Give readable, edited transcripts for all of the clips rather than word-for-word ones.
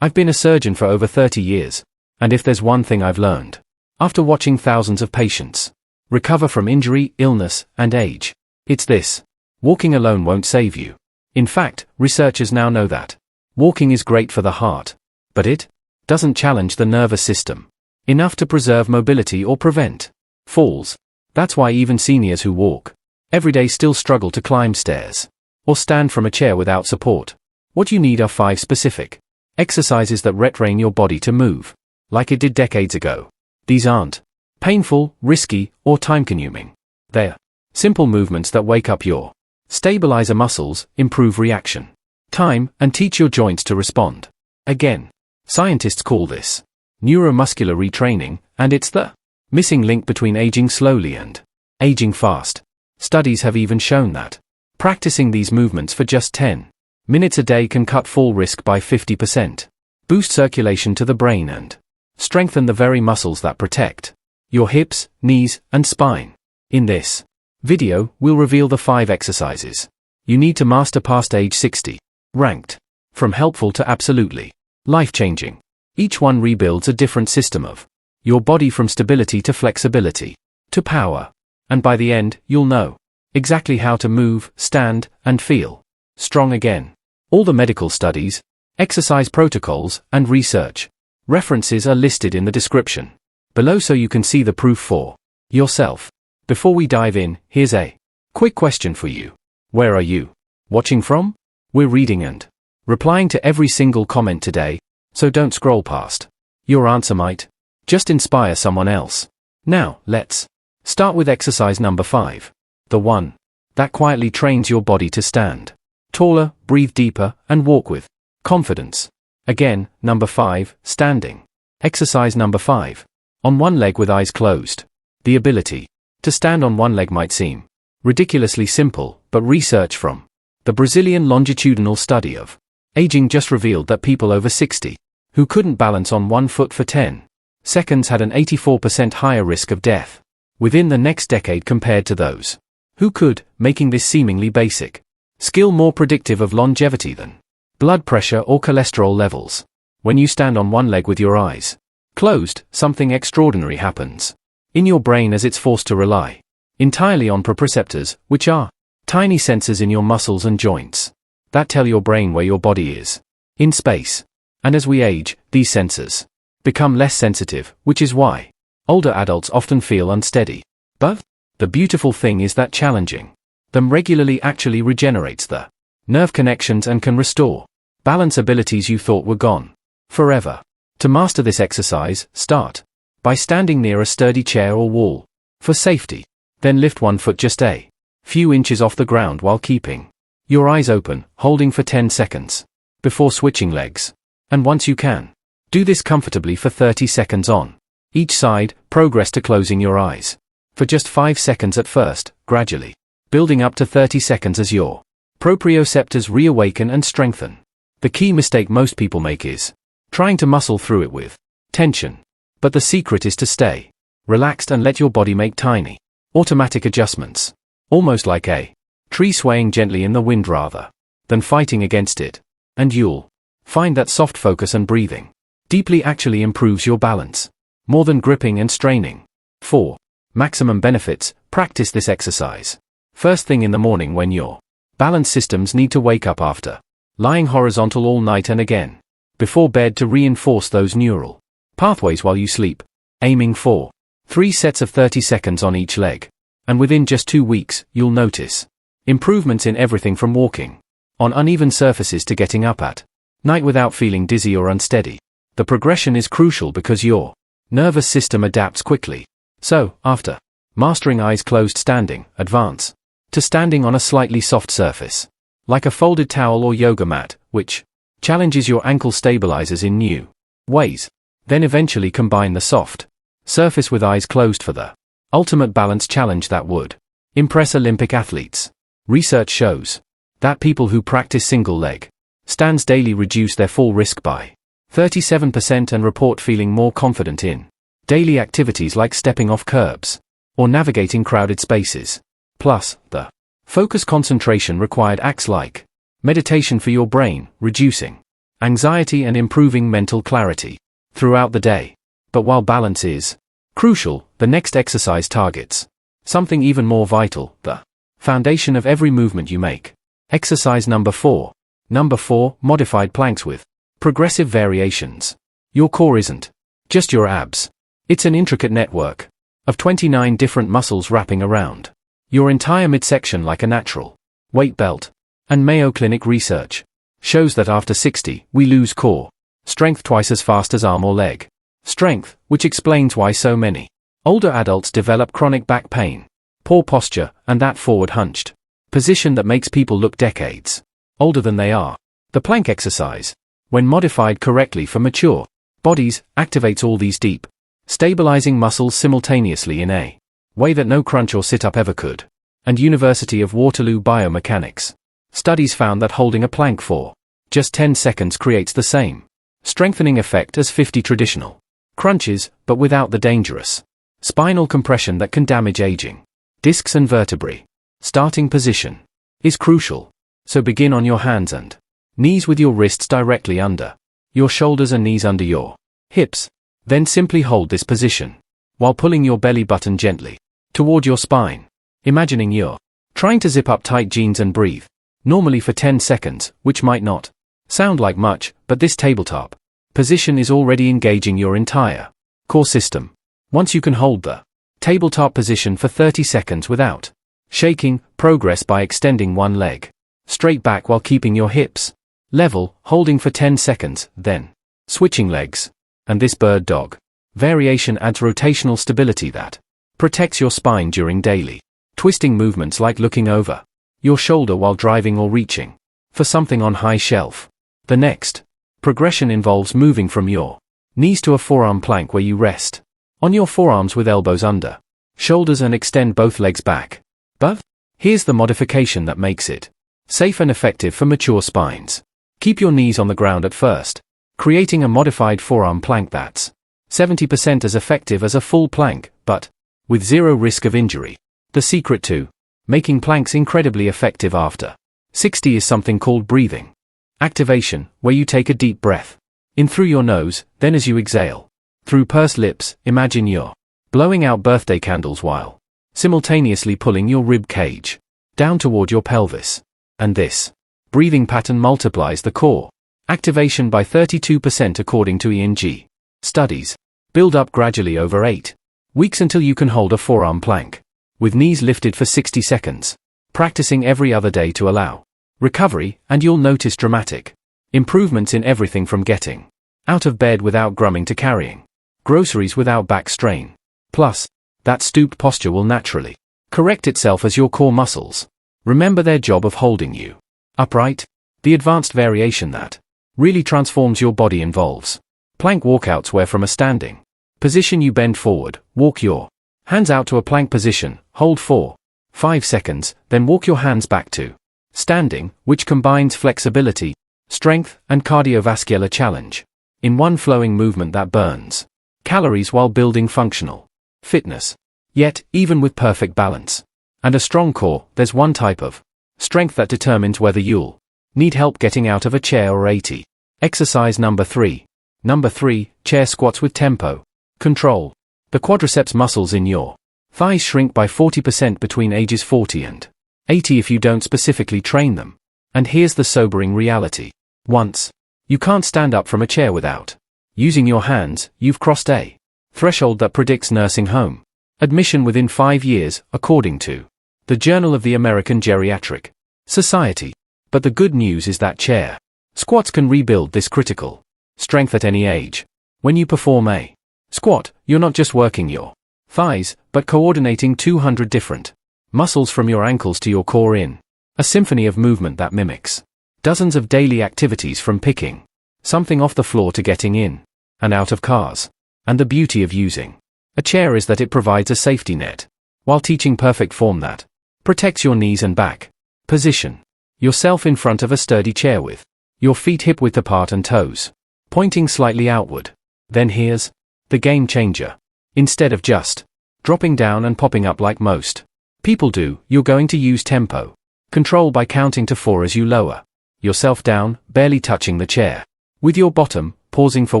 I've been a surgeon for over 30 years, and if there's one thing I've learned, after watching thousands of patients recover from injury, illness, and age, it's this: walking alone won't save you. In fact, researchers now know that walking is great for the heart, but it doesn't challenge the nervous system enough to preserve mobility or prevent falls. That's why even seniors who walk every day still struggle to climb stairs or stand from a chair without support. What you need are 5 specific exercises that retrain your body to move like it did decades ago. These aren't painful, risky, or time-consuming. They're simple movements that wake up your stabilizer muscles, improve reaction time, and teach your joints to respond. Again, scientists call this neuromuscular retraining, and it's the missing link between aging slowly and aging fast. Studies have even shown that practicing these movements for just 10 minutes a day can cut fall risk by 50%, boost circulation to the brain, and strengthen the very muscles that protect your hips, knees, and spine. In this video, we'll reveal the 5 exercises you need to master past age 60, ranked from helpful to absolutely life-changing. Each one rebuilds a different system of your body, from stability to flexibility to power. And by the end, you'll know exactly how to move, stand, and feel strong again. All the medical studies, exercise protocols, and research references are listed in the description below so you can see the proof for yourself. Before we dive in, here's a quick question for you. Where are you watching from? We're reading and replying to every single comment today, so don't scroll past. Your answer might just inspire someone else. Now, let's start with exercise number 5. The one that quietly trains your body to stand taller, breathe deeper, and walk with confidence. Again, number 5, standing. Exercise number 5. On one leg with eyes closed. The ability to stand on one leg might seem ridiculously simple, but research from the Brazilian longitudinal study of aging just revealed that people over 60 who couldn't balance on one foot for 10 seconds had an 84% higher risk of death within the next decade compared to those who could, making this seemingly basic skill more predictive of longevity than blood pressure or cholesterol levels. When you stand on one leg with your eyes closed, something extraordinary happens in your brain as it's forced to rely entirely on proprioceptors, which are tiny sensors in your muscles and joints that tell your brain where your body is in space. And as we age, these sensors become less sensitive, which is why older adults often feel unsteady. But the beautiful thing is that challenging them regularly actually regenerates the nerve connections and can restore balance abilities you thought were gone forever. To master this exercise, start by standing near a sturdy chair or wall for safety. Then lift one foot just a few inches off the ground while keeping your eyes open, holding for 10 seconds before switching legs. And once you can, do this comfortably for 30 seconds on each side. Progress to closing your eyes for just 5 seconds at first, gradually building up to 30 seconds as your proprioceptors reawaken and strengthen. The key mistake most people make is trying to muscle through it with tension. But the secret is to stay relaxed and let your body make tiny, automatic adjustments, almost like a tree swaying gently in the wind rather than fighting against it. And you'll find that soft focus and breathing deeply actually improves your balance, more than gripping and straining. 4. Maximum benefits. Practice this exercise first thing in the morning when your balance systems need to wake up after lying horizontal all night, and again before bed to reinforce those neural pathways while you sleep. Aiming for 3 sets of 30 seconds on each leg. And within just 2 weeks, you'll notice improvements in everything from walking on uneven surfaces to getting up at night without feeling dizzy or unsteady. The progression is crucial because your nervous system adapts quickly. So, after mastering eyes closed standing, advance to standing on a slightly soft surface, like a folded towel or yoga mat, which challenges your ankle stabilizers in new ways. Then eventually combine the soft surface with eyes closed for the ultimate balance challenge that would impress Olympic athletes. Research shows that people who practice single-leg stands daily reduce their fall risk by 37% and report feeling more confident in daily activities like stepping off curbs or navigating crowded spaces. Plus, the focus concentration required acts like meditation for your brain, reducing anxiety and improving mental clarity throughout the day. But while balance is crucial, the next exercise targets something even more vital, the foundation of every movement you make. Exercise number 4. Number 4, modified planks with progressive variations. Your core isn't just your abs. It's an intricate network of 29 different muscles wrapping around your entire midsection like a natural weight belt. And Mayo Clinic research shows that after 60, we lose core strength twice as fast as arm or leg strength, which explains why so many older adults develop chronic back pain, poor posture, and that forward hunched position that makes people look decades older than they are. The plank exercise, when modified correctly for mature bodies, activates all these deep, stabilizing muscles simultaneously in a way that no crunch or sit-up ever could. And University of Waterloo biomechanics studies found that holding a plank for just 10 seconds creates the same strengthening effect as 50 traditional crunches, but without the dangerous spinal compression that can damage aging discs and vertebrae. Starting position is crucial, so begin on your hands and knees with your wrists directly under your shoulders and knees under your hips. Then simply hold this position while pulling your belly button gently toward your spine, imagining you're trying to zip up tight jeans and breathe normally for 10 seconds, which might not sound like much, but this tabletop position is already engaging your entire core system. Once you can hold the tabletop position for 30 seconds without shaking, progress by extending one leg straight back while keeping your hips level, holding for 10 seconds, then switching legs. And this bird dog variation adds rotational stability that protects your spine during daily twisting movements like looking over your shoulder while driving or reaching for something on high shelf. The next progression involves moving from your knees to a forearm plank where you rest on your forearms with elbows under shoulders and extend both legs back. But here's the modification that makes it safe and effective for mature spines. Keep your knees on the ground at first, creating a modified forearm plank that's 70% as effective as a full plank, but with zero risk of injury. The secret to making planks incredibly effective after 60 is something called breathing activation, where you take a deep breath in through your nose, then as you exhale through pursed lips, imagine you're blowing out birthday candles while simultaneously pulling your rib cage down toward your pelvis. And this breathing pattern multiplies the core activation by 32% according to ENG studies. Build up gradually over 8 weeks until you can hold a forearm plank with knees lifted for 60 seconds, practicing every other day to allow recovery, and you'll notice dramatic improvements in everything from getting out of bed without grumbling to carrying groceries without back strain. Plus, that stooped posture will naturally correct itself as your core muscles remember their job of holding you upright. The advanced variation that really transforms your body involves plank walkouts, where from a standing position you bend forward, walk your hands out to a plank position, hold for 5 seconds, then walk your hands back to standing, which combines flexibility, strength, and cardiovascular challenge in one flowing movement that burns calories while building functional fitness. Yet, even with perfect balance and a strong core, there's one type of strength that determines whether you'll need help getting out of a chair or 80. Exercise number 3. Number 3, chair squats with tempo control. The quadriceps muscles in your thighs shrink by 40% between ages 40 and 80 if you don't specifically train them. And here's the sobering reality. Once you can't stand up from a chair without using your hands, you've crossed a threshold that predicts nursing home admission within 5 years, according to the Journal of the American Geriatric Society. But the good news is that chair squats can rebuild this critical strength at any age. When you perform a squat, you're not just working your thighs, but coordinating 200 different muscles from your ankles to your core in a symphony of movement that mimics dozens of daily activities, from picking something off the floor to getting in and out of cars. And the beauty of using a chair is that it provides a safety net while teaching perfect form that protects your knees and back. Position yourself in front of a sturdy chair with your feet hip-width apart and toes pointing slightly outward. Then here's the game changer. Instead of just dropping down and popping up like most people do, you're going to use tempo control by counting to 4 as you lower yourself down, barely touching the chair. with your bottom, pausing for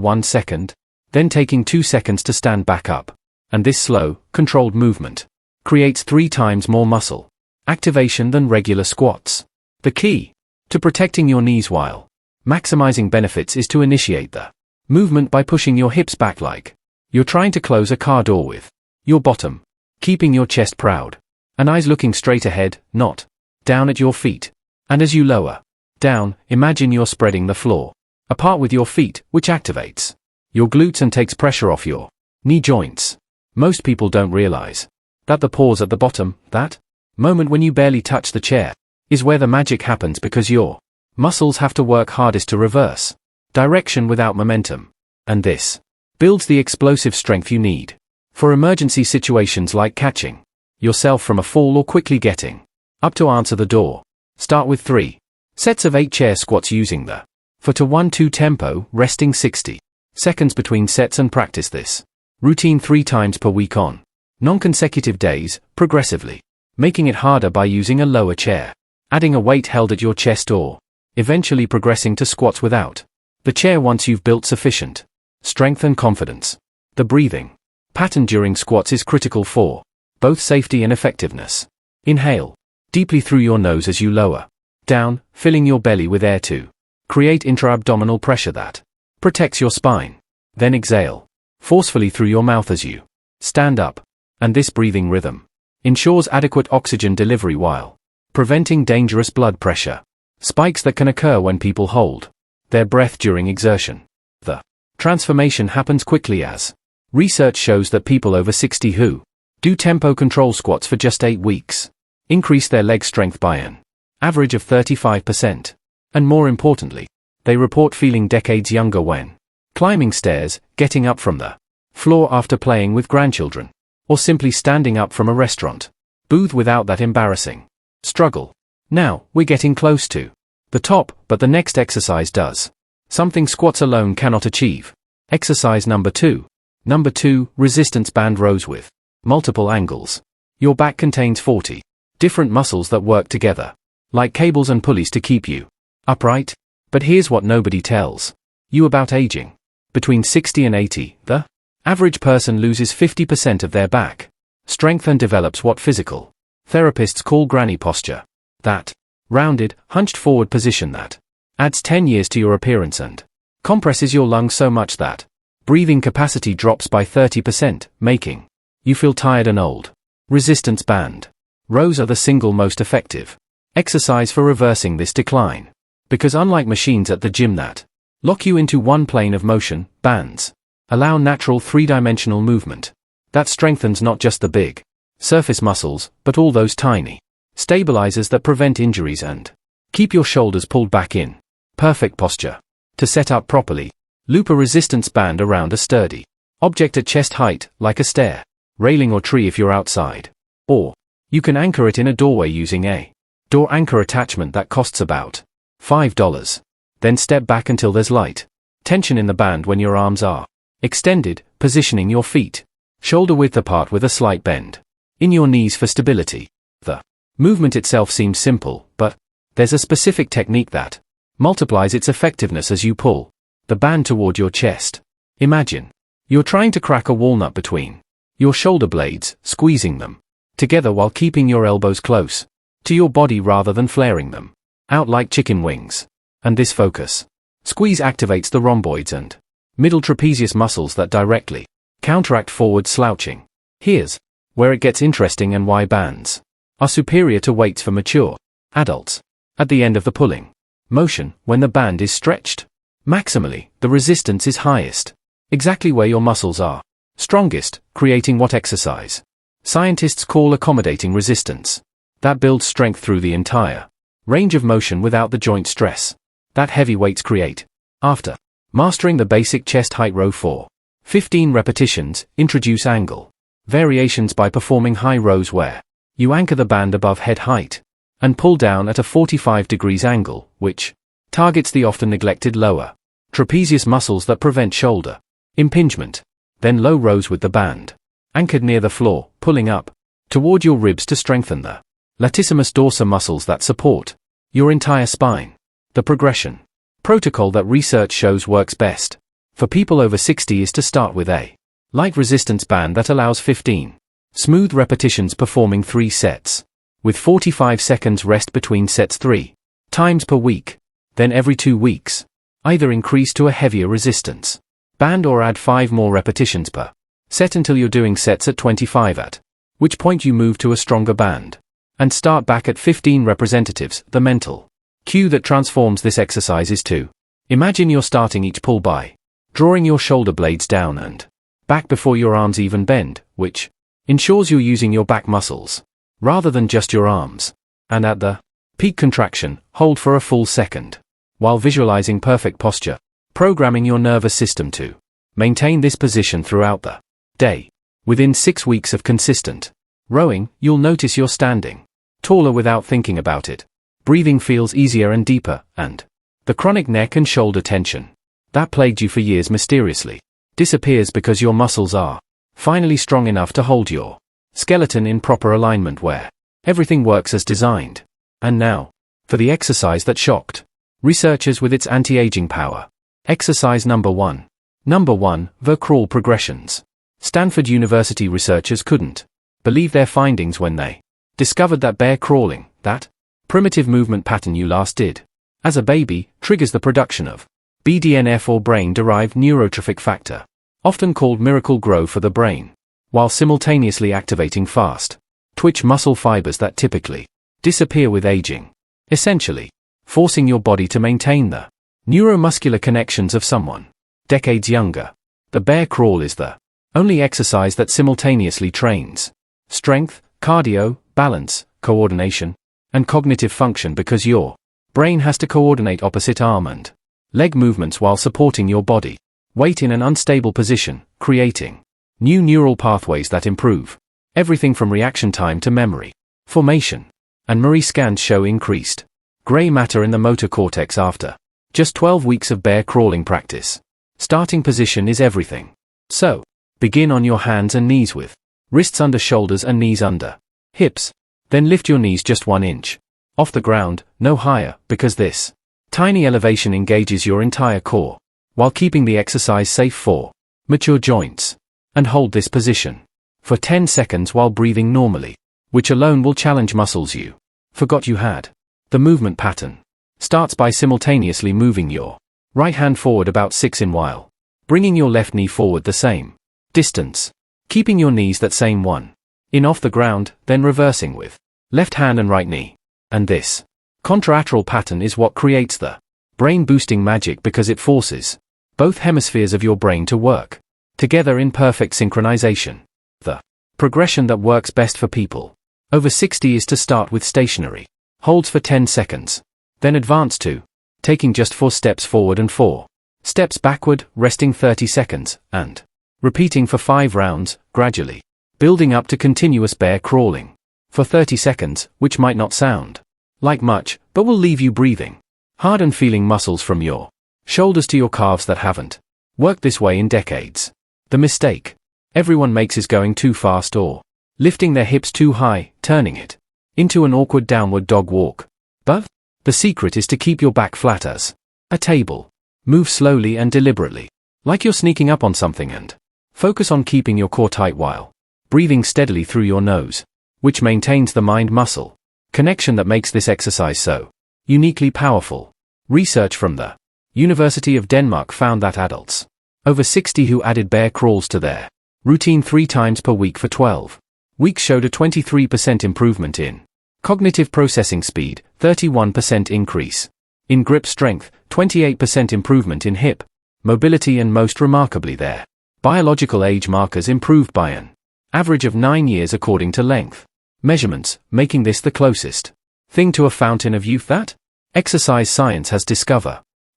1 second, then taking 2 seconds to stand back up. And this slow, controlled movement creates 3 times more muscle activation than regular squats. The key to protecting your knees while maximizing benefits is to initiate the movement by pushing your hips back like you're trying to close a car door with your bottom, keeping your chest proud, and eyes looking straight ahead, not down at your feet. And as you lower down, imagine you're spreading the floor apart with your feet, which activates your glutes and takes pressure off your knee joints. Most people don't realize that the pause at the bottom, that moment when you barely touch the chair, is where the magic happens because your muscles have to work hardest to reverse direction without momentum. And this builds the explosive strength you need for emergency situations like catching yourself from a fall or quickly getting up to answer the door. Start with 3 sets of 8 chair squats using the 4-to-1-2 tempo, resting 60 seconds between sets, and practice this routine 3 times per week on non-consecutive days, progressively making it harder by using a lower chair, adding a weight held at your chest, or eventually progressing to squats without the chair once you've built sufficient strength and confidence. The breathing pattern during squats is critical for both safety and effectiveness. Inhale deeply through your nose as you lower down, filling your belly with air to create intra-abdominal pressure that protects your spine. Then exhale forcefully through your mouth as you stand up, and this breathing rhythm ensures adequate oxygen delivery while preventing dangerous blood pressure spikes that can occur when people hold their breath during exertion. The transformation happens quickly, as research shows that people over 60 who do tempo control squats for just 8 weeks increase their leg strength by an average of 35%. And more importantly, they report feeling decades younger when climbing stairs, getting up from the floor after playing with grandchildren, or simply standing up from a restaurant booth without that embarrassing struggle. Now, we're getting close to the top, but the next exercise does something squats alone cannot achieve. Exercise number 2. Number 2, resistance band rows with multiple angles. Your back contains 40 different muscles that work together, like cables and pulleys, to keep you upright. But here's what nobody tells you about aging. Between 60 and 80, the average person loses 50% of their back strength and develops what physical therapists call granny posture. That rounded, hunched forward position that adds 10 years to your appearance and compresses your lungs so much that breathing capacity drops by 30%, making you feel tired and old. Resistance band rows are the single most effective exercise for reversing this decline. Because unlike machines at the gym that lock you into one plane of motion, bands allow natural 3-dimensional movement that strengthens not just the big surface muscles, but all those tiny stabilizers that prevent injuries and keep your shoulders pulled back in perfect posture. To set up properly, loop a resistance band around a sturdy object at chest height, like a stair, railing or tree if you're outside. Or you can anchor it in a doorway using a door anchor attachment that costs about $5. Then step back until there's light tension in the band when your arms are extended, positioning your feet shoulder width apart with a slight bend in your knees for stability. The movement itself seems simple, but there's a specific technique that multiplies its effectiveness as you pull the band toward your chest. Imagine you're trying to crack a walnut between your shoulder blades, squeezing them together while keeping your elbows close to your body rather than flaring them out like chicken wings. And this focus squeeze activates the rhomboids and middle trapezius muscles that directly counteract forward slouching. Here's where it gets interesting and why bands are superior to weights for mature adults. At the end of the pulling motion, when the band is stretched maximally, the resistance is highest, exactly where your muscles are strongest, creating what exercise scientists call accommodating resistance. That builds strength through the entire range of motion without the joint stress that heavy weights create. After mastering the basic chest height row for 15 repetitions, introduce angle variations by performing high rows where you anchor the band above head height and pull down at a 45 degrees angle, which targets the often neglected lower trapezius muscles that prevent shoulder impingement. Then low rows with the band anchored near the floor, pulling up toward your ribs to strengthen the latissimus dorsi muscles that support your entire spine. The progression protocol that research shows works best for people over 60 is to start with a light resistance band that allows 15 smooth repetitions performing 3 sets, with 45 seconds rest between sets 3 times per week, then every 2 weeks. Either increase to a heavier resistance band or add 5 more repetitions per set until you're doing sets at 25, at which point you move to a stronger band and start back at 15 representatives. The mental cue that transforms this exercise is to imagine you're starting each pull by drawing your shoulder blades down and back before your arms even bend, which ensures you're using your back muscles rather than just your arms. And at the peak contraction, hold for a full second while visualizing perfect posture, programming your nervous system to maintain this position throughout the day. Within 6 weeks of consistent rowing, you'll notice you're standing taller without thinking about it. Breathing feels easier and deeper, and the chronic neck and shoulder tension that plagued you for years mysteriously disappears because your muscles are finally strong enough to hold your skeleton in proper alignment where everything works as designed. And now, for the exercise that shocked researchers with its anti-aging power. Exercise number 1. Number 1, the crawl progressions. Stanford University researchers couldn't believe their findings when they discovered that bear crawling, that primitive movement pattern you last did as a baby, triggers the production of BDNF, or brain-derived neurotrophic factor, often called miracle grow for the brain, while simultaneously activating fast twitch muscle fibers that typically disappear with aging, essentially forcing your body to maintain the neuromuscular connections of someone decades younger. The bear crawl is the only exercise that simultaneously trains strength, cardio, balance, coordination, and cognitive function, because your brain has to coordinate opposite arm and leg movements while supporting your body weight in an unstable position, creating new neural pathways that improve everything from reaction time to memory formation. And MRI scans show increased gray matter in the motor cortex after just 12 weeks of bear crawling practice. Starting position is everything. So, begin on your hands and knees with wrists under shoulders and knees under hips. Then lift your knees just 1 inch off the ground, no higher, because this tiny elevation engages your entire core, while keeping the exercise safe for mature joints. And hold this position for 10 seconds while breathing normally, which alone will challenge muscles you forgot you had. The movement pattern starts by simultaneously moving your right hand forward about 6 in while bringing your left knee forward the same distance, keeping your knees that same 1 in off the ground, then reversing with left hand and right knee. And this contralateral pattern is what creates the brain-boosting magic, because it forces both hemispheres of your brain to work together in perfect synchronization. The progression that works best for people over 60 is to start with stationary holds for 10 seconds, then advance to taking just 4 steps forward and 4 steps backward, resting 30 seconds, and repeating for 5 rounds, gradually building up to continuous bear crawling for 30 seconds, which might not sound like much, but will leave you breathing hard and feeling muscles from your shoulders to your calves that haven't worked this way in decades. The mistake everyone makes is going too fast or lifting their hips too high, turning it into an awkward downward dog walk. But the secret is to keep your back flat as a table. Move slowly and deliberately, like you're sneaking up on something, and focus on keeping your core tight while breathing steadily through your nose, which maintains the mind-muscle connection that makes this exercise so uniquely powerful. Research from the University of Denmark found that adults over 60 who added bear crawls to their routine 3 times per week for 12 weeks showed a 23% improvement in cognitive processing speed, 31% increase in grip strength, 28% improvement in hip mobility, and most remarkably their biological age markers improved by an average of 9 years according to length measurements, making this the closest thing to a fountain of youth that exercise science has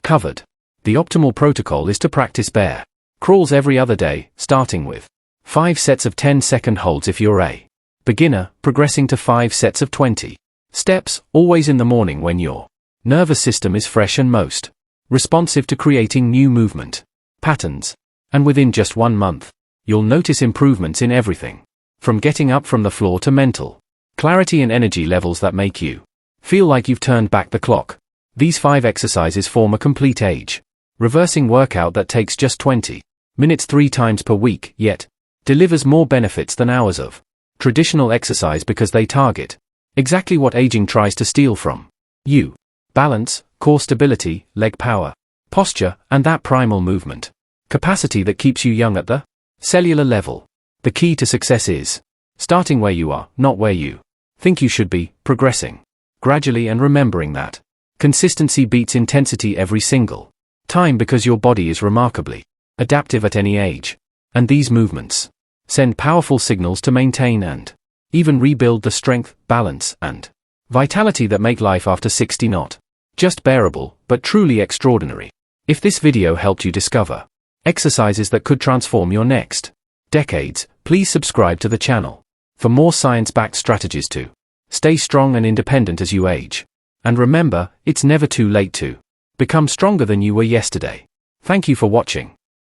covered. The optimal protocol is to practice bear crawls every other day, starting with 5 sets of 10-second holds if you're a beginner, progressing to 5 sets of 20 steps, always in the morning when your nervous system is fresh and most responsive to creating new movement patterns. And within just 1 month, you'll notice improvements in everything from getting up from the floor to mental clarity and energy levels that make you feel like you've turned back the clock. These 5 exercises form a complete age reversing workout that takes just 20 minutes 3 times per week, yet delivers more benefits than hours of traditional exercise because they target exactly what aging tries to steal from you: balance, core stability, leg power, posture, and that primal movement capacity that keeps you young at the cellular level. The key to success is starting where you are, not where you think you should be, progressing gradually and remembering that consistency beats intensity every single time because your body is remarkably adaptive at any age. And these movements send powerful signals to maintain and even rebuild the strength, balance, and vitality that make life after 60 not just bearable, but truly extraordinary. If this video helped you discover exercises that could transform your next decades, please subscribe to the channel for more science-backed strategies to stay strong and independent as you age. And remember, it's never too late to become stronger than you were yesterday. Thank you for watching.